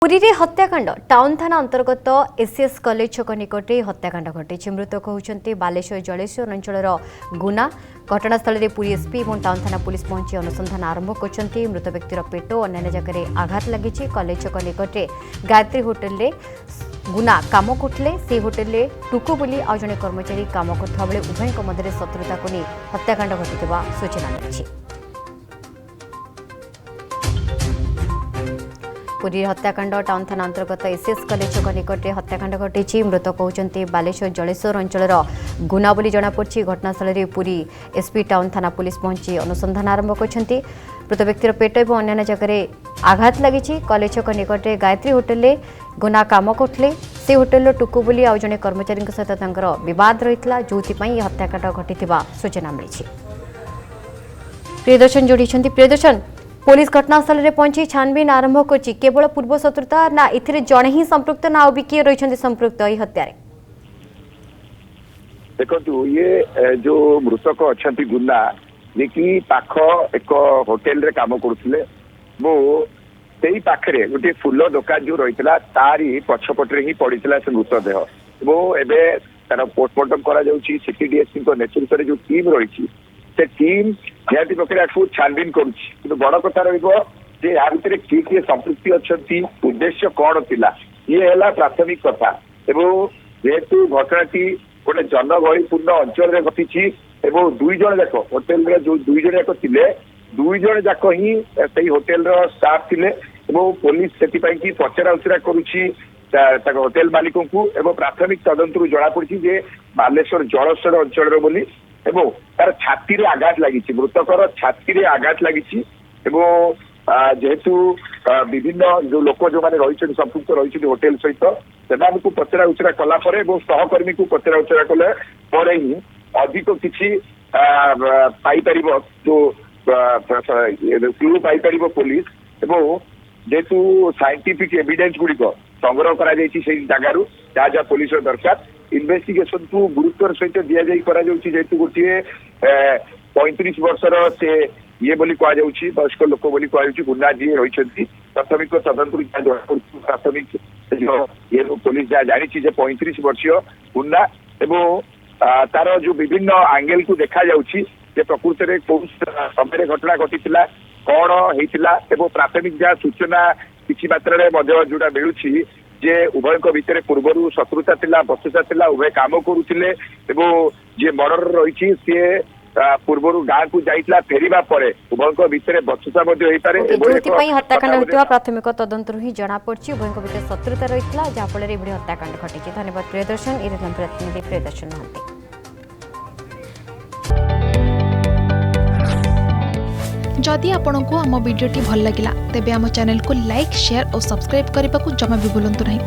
पुरी रे हत्याकांड टाउन थाना अंतर्गत एसएस कॉलेज छक निकटे हत्याकांड घटी मृतक होती बालेश्वर जलेश्वर अंचल गुना घटनास्थल में पुरी एसपी और टाउन थाना पुलिस पहुंची अनुसंधान आरंभ कर मृत व्यक्तिर पेट और अन्य जगह आघात लगी कॉलेज छक निकटे गायत्री होटेल रे गुना काम करते से होटेल रे टुकु बोली आउ जने कर्मचारी काम करता बेले उभयों मध्य शत्रुता को नहीं हत्याकांड घटी सूचना मिली। पुरी हत्याकांड टाउन थाना अंतर्गत एसएस कॉलेज छक निकटे हत्याकांड घटी मृतक होती बालेश्वर जलेश्वर अंचल गुना बोली जमापड़ी घटनास्थल में पुरी एसपी टाउन थाना पुलिस पहुंची अनुसंधान आरंभ कर मृत व्यक्तिर पेट और अन्य जगह आघात लगी कॉलेज छक निकटे गायत्री होटेल रे गुना काम करते से होटेल टुकु बोली आउ जने कर्मचारी सहित बद रही जो हत्याकांड घटी सूचना मिली। प्रियदर्शन जोड़ी प्रियदर्शन पुलिस घटनास्थल में पहुंची छानबीन आरंभ कर केवल पूर्व शत्रुता ना इथिरे जड़े ही संपृक्त ना भी किए रही संपृक्त यह हत्या देखो ये जो मृतक अच्छा गुना जे कि पाख एक होटेल रे काम करुले वो से पाखे गोटे फुल दुकान जो रही तारी पछपटे ही पड़ा से मृतदेह वो एवं तार पोस्टमार्टम कर नेतृत्व जो टीम रही से टीम निहाती प्रक्रिया छानबीन कर बड़ कथा रहा भितर किए किए संपृक्ति अच्छा उद्देश्य कौन थी ये है प्राथमिक कथा एवं जेहेतु घटनाटी गोटे जनगहलीपूर्ण अंचल में घटी दुई जन जाक होटेल जो दुई जन जाक थे दुई जन जाक ही से होटेल स्टाफ थे पुलिस से पचरा उचरा करुच्ची होटेल मालिक को एवं प्राथमिक तदंत जमापड़ी जे बालेश्वर जलेश्वर अंचल बोली एवं तार छाती रे आघात लगी मृतकर छाती रे आघात लगी जेहेतु विभिन्न जो लोक जो मैंने रही संपृक्त रही होटेल सहित से पचरा उचरा कला सहकर्मी को पचरा उचरा कले ही अधिक किसी जो क्लू पाइपर पुलिस एवं जेहेतु साइंटिफिक एविडेंस गुड़िक संग्रह करा जगार जहाँ जहाँ पुलिस दरकार इन्वेस्टिगेशन को गुरुत्वर सहित दि जेहेतु गोटे 35 वर्षर से ये बोली कहुच्छी वयस्क लोक बोली कहुच्छी गुना जी रही प्राथमिक तदंत प्राथमिक ये पुलिस जहाँ जानी 35 वर्षीय गुना एवं तार जो विभिन्न आंगेल को देखा जाउछि प्रकृत में कौ समय घटना घटी कौन होता एवं प्राथमिक जहाँ सूचना किसी मात्रा जोड़ा मिलूँ जे उभय भितर पूर्व शत्रुता थिला बचुता थिला उभय काम करुले जे मर्डर रही सी पूर्व गाँ को जाइला फेरिबा परे उभय भितर बचुता हत्याकांड होता प्राथमिक तदंत ही जमापड़ी उभय भितर शत्रुता रही जहाँफल हत्याकांड घटी। धन्यवाद प्रियदर्शन प्रतिनिधि प्रियदर्शन महांती। जदि आपंक आम भिडी भल लगा तेब आम चैनल को लाइक शेयर और सब्सक्राइब करने को जमा भी भूलु नहीं।